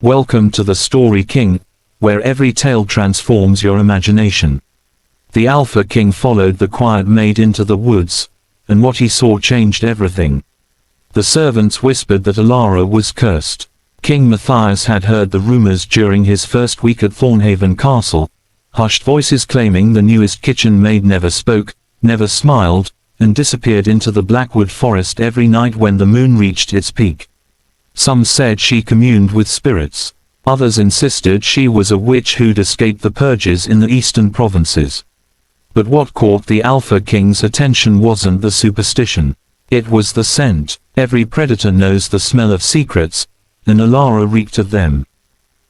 Welcome to the Story King, where every tale transforms your imagination. The Alpha King followed the quiet maid into the woods, and what he saw changed everything. The servants whispered that Elara was cursed. King Matthias had heard the rumors during his first week at Thornhaven Castle, hushed voices claiming the newest kitchen maid never spoke, never smiled, and disappeared into the Blackwood Forest every night when the moon reached its peak. Some said she communed with spirits. Others insisted she was a witch who'd escaped the purges in the eastern provinces. But what caught the Alpha King's attention wasn't the superstition. It was the scent. Every predator knows the smell of secrets, and Elara reeked of them.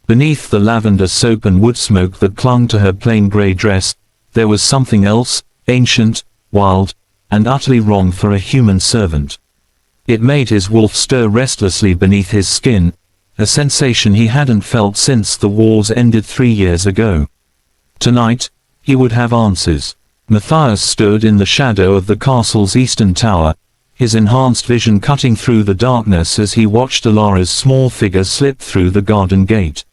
Beneath the lavender soap and wood smoke that clung to her plain grey dress, there was something else, ancient, wild, and utterly wrong for a human servant. It made his wolf stir restlessly beneath his skin, a sensation he hadn't felt since the wars ended 3 years ago. Tonight, he would have answers. Matthias stood in the shadow of the castle's eastern tower, his enhanced vision cutting through the darkness as he watched Elara's small figure slip through the garden gate.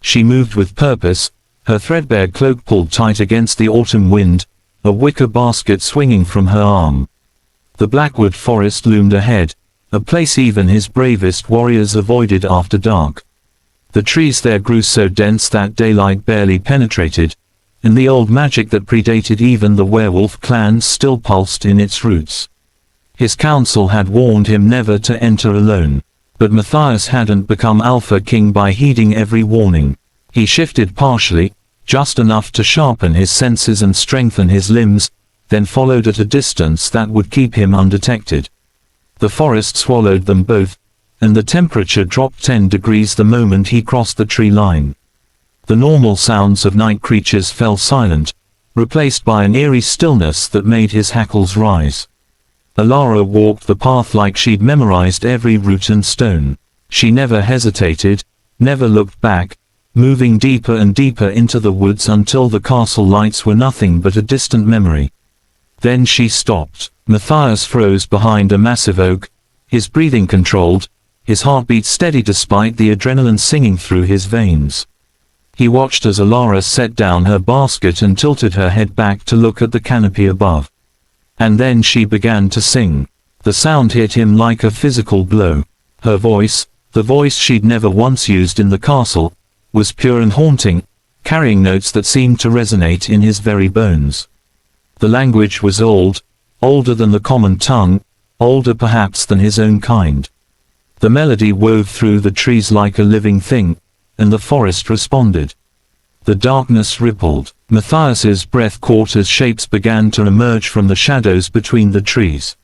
She moved with purpose, her threadbare cloak pulled tight against the autumn wind, a wicker basket swinging from her arm. The Blackwood Forest loomed ahead, a place even his bravest warriors avoided after dark. The trees there grew so dense that daylight barely penetrated, and the old magic that predated even the werewolf clans still pulsed in its roots. His council had warned him never to enter alone, but Matthias hadn't become Alpha King by heeding every warning. He shifted partially, just enough to sharpen his senses and strengthen his limbs, then followed at a distance that would keep him undetected. The forest swallowed them both, and the temperature dropped 10 degrees the moment he crossed the tree line. The normal sounds of night creatures fell silent, replaced by an eerie stillness that made his hackles rise. Elara walked the path like she'd memorized every root and stone. She never hesitated, never looked back, moving deeper and deeper into the woods until the castle lights were nothing but a distant memory. Then she stopped. Matthias froze behind a massive oak, his breathing controlled, his heartbeat steady despite the adrenaline singing through his veins. He watched as Elara set down her basket and tilted her head back to look at the canopy above. And then she began to sing. The sound hit him like a physical blow. Her voice, the voice she'd never once used in the castle, was pure and haunting, carrying notes that seemed to resonate in his very bones. The language was old, older than the common tongue, older perhaps than his own kind. The melody wove through the trees like a living thing, and the forest responded. The darkness rippled. Matthias's breath caught as shapes began to emerge from the shadows between the trees.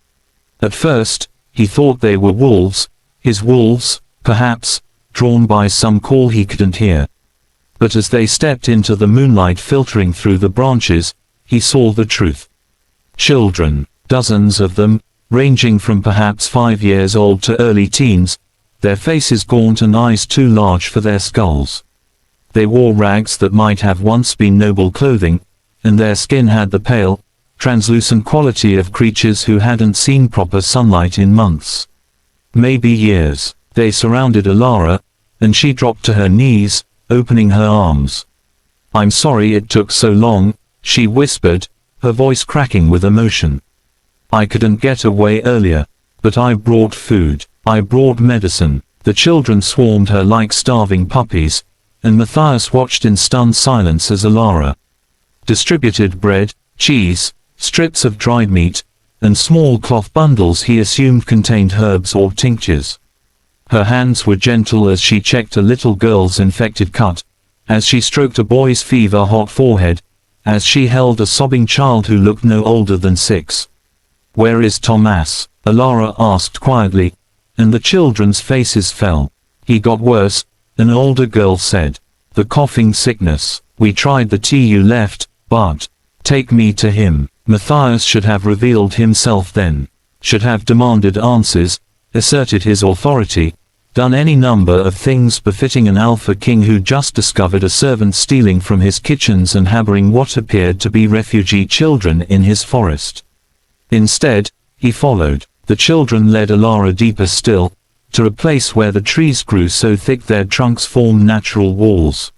At first, he thought they were wolves, his wolves, perhaps, drawn by some call he couldn't hear. But as they stepped into the moonlight filtering through the branches, he saw the truth. Children, dozens of them, ranging from perhaps 5 years old to early teens, their faces gaunt and eyes too large for their skulls. They wore rags that might have once been noble clothing, and their skin had the pale, translucent quality of creatures who hadn't seen proper sunlight in months. Maybe years. They surrounded Elara, and she dropped to her knees, opening her arms. "I'm sorry it took so long," she whispered, her voice cracking with emotion. "I couldn't get away earlier, but I brought food. I brought medicine." The children swarmed her like starving puppies, and Matthias watched in stunned silence as Elara distributed bread, cheese, strips of dried meat, and small cloth bundles he assumed contained herbs or tinctures. Her hands were gentle as she checked a little girl's infected cut, as she stroked a boy's fever-hot forehead, as she held a sobbing child who looked no older than 6. "Where is Thomas?" Elara asked quietly, and the children's faces fell. "He got worse," an older girl said. "The coughing sickness. We tried the tea you left, but take me to him." Matthias should have revealed himself then, should have demanded answers, asserted his authority, done any number of things befitting an Alpha King who just discovered a servant stealing from his kitchens and harboring what appeared to be refugee children in his forest. Instead, he followed. The children led Elara deeper still, to a place where the trees grew so thick their trunks formed natural walls.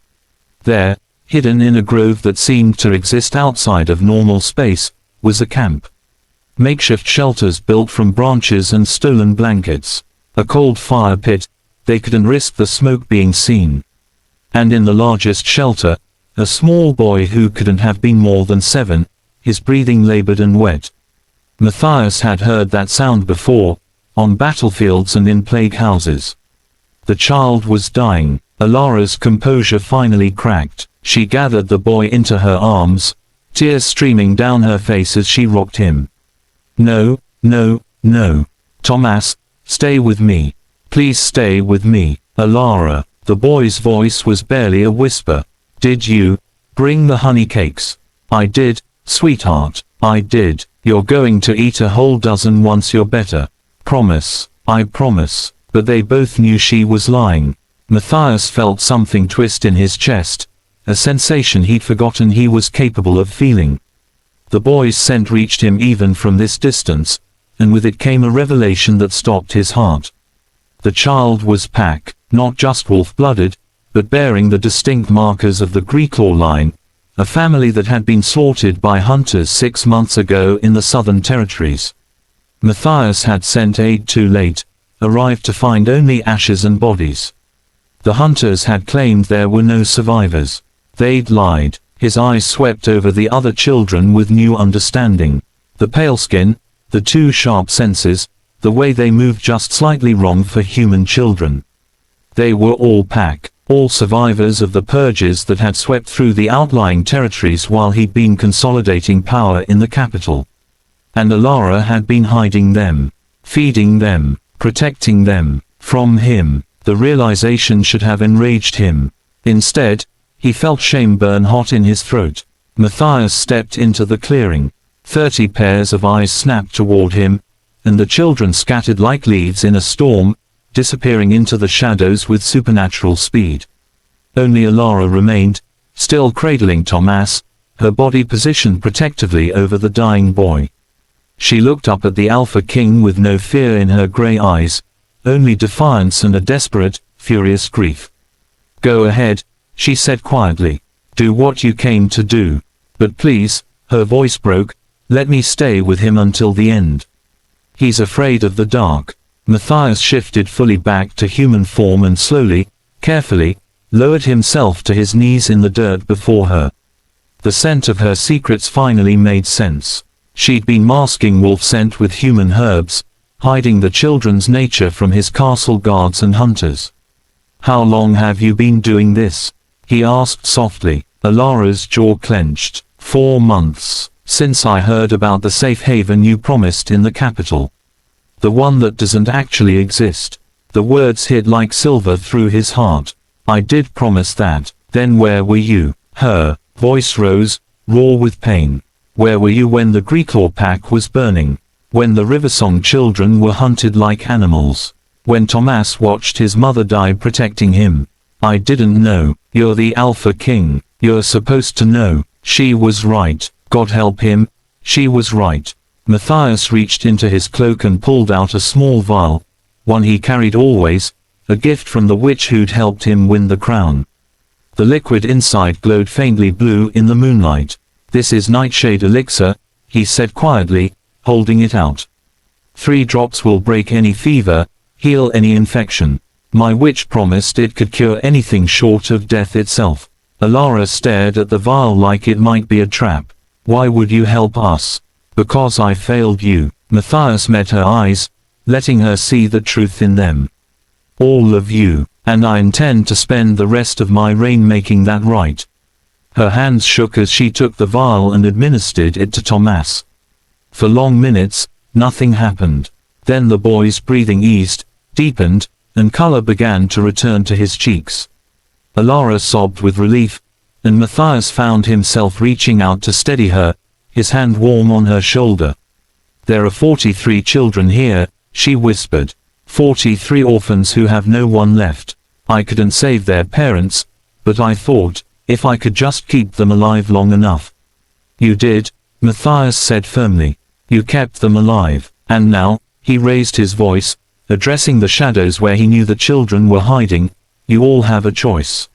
There, hidden in a grove that seemed to exist outside of normal space, was a camp. Makeshift shelters built from branches and stolen blankets. A cold fire pit, they couldn't risk the smoke being seen. And in the largest shelter, a small boy who couldn't have been more than 7, his breathing labored and wet. Matthias had heard that sound before, on battlefields and in plague houses. The child was dying. Elara's composure finally cracked. She gathered the boy into her arms, tears streaming down her face as she rocked him. No, no, no. Thomas, stay with me. Please stay with me. Elara. The boy's voice was barely a whisper. Did you bring the honey cakes? I did, sweetheart, I did. You're going to eat a whole dozen once you're better. Promise, I promise. But they both knew she was lying. Matthias felt something twist in his chest, a sensation he'd forgotten he was capable of feeling. The boy's scent reached him even from this distance, and with it came a revelation that stopped his heart. The child was Pack, not just wolf-blooded, but bearing the distinct markers of the Greeklaw line, a family that had been slaughtered by hunters 6 months ago in the Southern Territories. Matthias had sent aid too late, arrived to find only ashes and bodies. The hunters had claimed there were no survivors. They'd lied. His eyes swept over the other children with new understanding. The pale skin, the two sharp senses, the way they moved just slightly wrong for human children. They were all Pack, all survivors of the purges that had swept through the outlying territories while he'd been consolidating power in the capital. And Elara had been hiding them, feeding them, protecting them, from him. The realization should have enraged him. Instead, he felt shame burn hot in his throat. Matthias stepped into the clearing. 30 pairs of eyes snapped toward him, and the children scattered like leaves in a storm, disappearing into the shadows with supernatural speed. Only Elara remained, still cradling Thomas, her body positioned protectively over the dying boy. She looked up at the Alpha King with no fear in her grey eyes, only defiance and a desperate, furious grief. Go ahead, she said quietly. Do what you came to do. But please, her voice broke, let me stay with him until the end. He's afraid of the dark. Matthias shifted fully back to human form and slowly, carefully, lowered himself to his knees in the dirt before her. The scent of her secrets finally made sense. She'd been masking wolf scent with human herbs, hiding the children's nature from his castle guards and hunters. How long have you been doing this? He asked softly. Elara's jaw clenched. 4 months, since I heard about the safe haven you promised in the capital. The one that doesn't actually exist. The words hit like silver through his heart. I did promise that. Then where were you? Her voice rose, raw with pain. Where were you when the Greeklaw pack was burning? When the Riversong children were hunted like animals. When Thomas watched his mother die protecting him. I didn't know. You're the Alpha King. You're supposed to know. She was right. God help him. She was right. Matthias reached into his cloak and pulled out a small vial, one he carried always, a gift from the witch who'd helped him win the crown. The liquid inside glowed faintly blue in the moonlight. This is Nightshade elixir, he said quietly, holding it out. 3 drops will break any fever, heal any infection. My witch promised it could cure anything short of death itself. Elara stared at the vial like it might be a trap. Why would you help us? Because I failed you. Matthias met her eyes, letting her see the truth in them. All of you, and I intend to spend the rest of my reign making that right. Her hands shook as she took the vial and administered it to Thomas. For long minutes, nothing happened. Then the boy's breathing eased, deepened, and color began to return to his cheeks. Elara sobbed with relief, and Matthias found himself reaching out to steady her, his hand warm on her shoulder. There are 43 children here, she whispered. 43 orphans who have no one left. I couldn't save their parents, but I thought, if I could just keep them alive long enough. You did, Matthias said firmly. You kept them alive, and now, he raised his voice, addressing the shadows where he knew the children were hiding, "You all have a choice.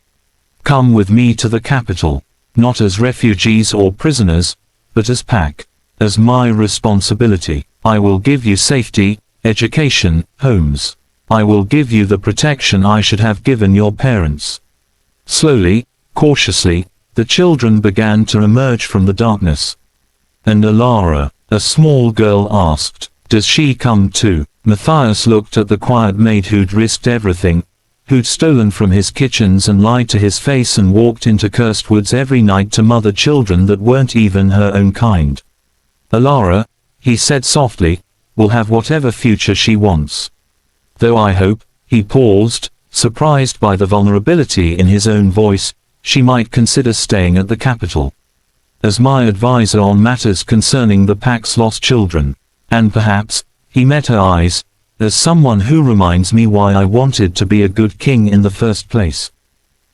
Come with me to the capital, not as refugees or prisoners, but as pack, as my responsibility. I will give you safety, education, homes. I will give you the protection I should have given your parents." Slowly, cautiously, the children began to emerge from the darkness. "And Elara," a small girl asked, "does she come too?" Matthias looked at the quiet maid who'd risked everything, who'd stolen from his kitchens and lied to his face and walked into cursed woods every night to mother children that weren't even her own kind. "Elara," he said softly, "will have whatever future she wants. Though I hope," he paused, surprised by the vulnerability in his own voice, "she might consider staying at the capital. As my advisor on matters concerning the pack's lost children. And perhaps," he met her eyes, "as someone who reminds me why I wanted to be a good king in the first place."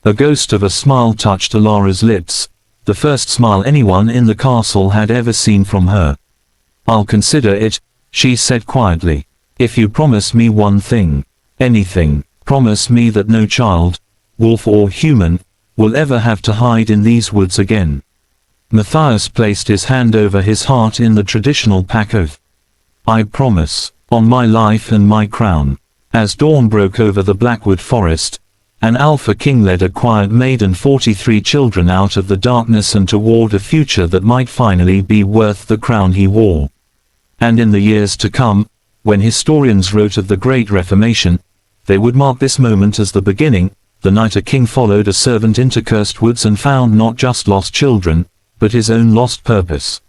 A ghost of a smile touched Elara's lips, the first smile anyone in the castle had ever seen from her. "I'll consider it," she said quietly. "If you promise me one thing. Anything. Promise me that no child, wolf or human, will ever have to hide in these woods again." Matthias placed his hand over his heart in the traditional pack oath. "I promise, on my life and my crown." As dawn broke over the Blackwood Forest, an Alpha King led a quiet maid and 43 children out of the darkness and toward a future that might finally be worth the crown he wore. And in the years to come, when historians wrote of the Great Reformation, they would mark this moment as the beginning, the night a king followed a servant into cursed woods and found not just lost children, but his own lost purpose.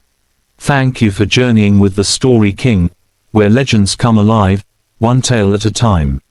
Thank you for journeying with the Story King, where legends come alive, one tale at a time.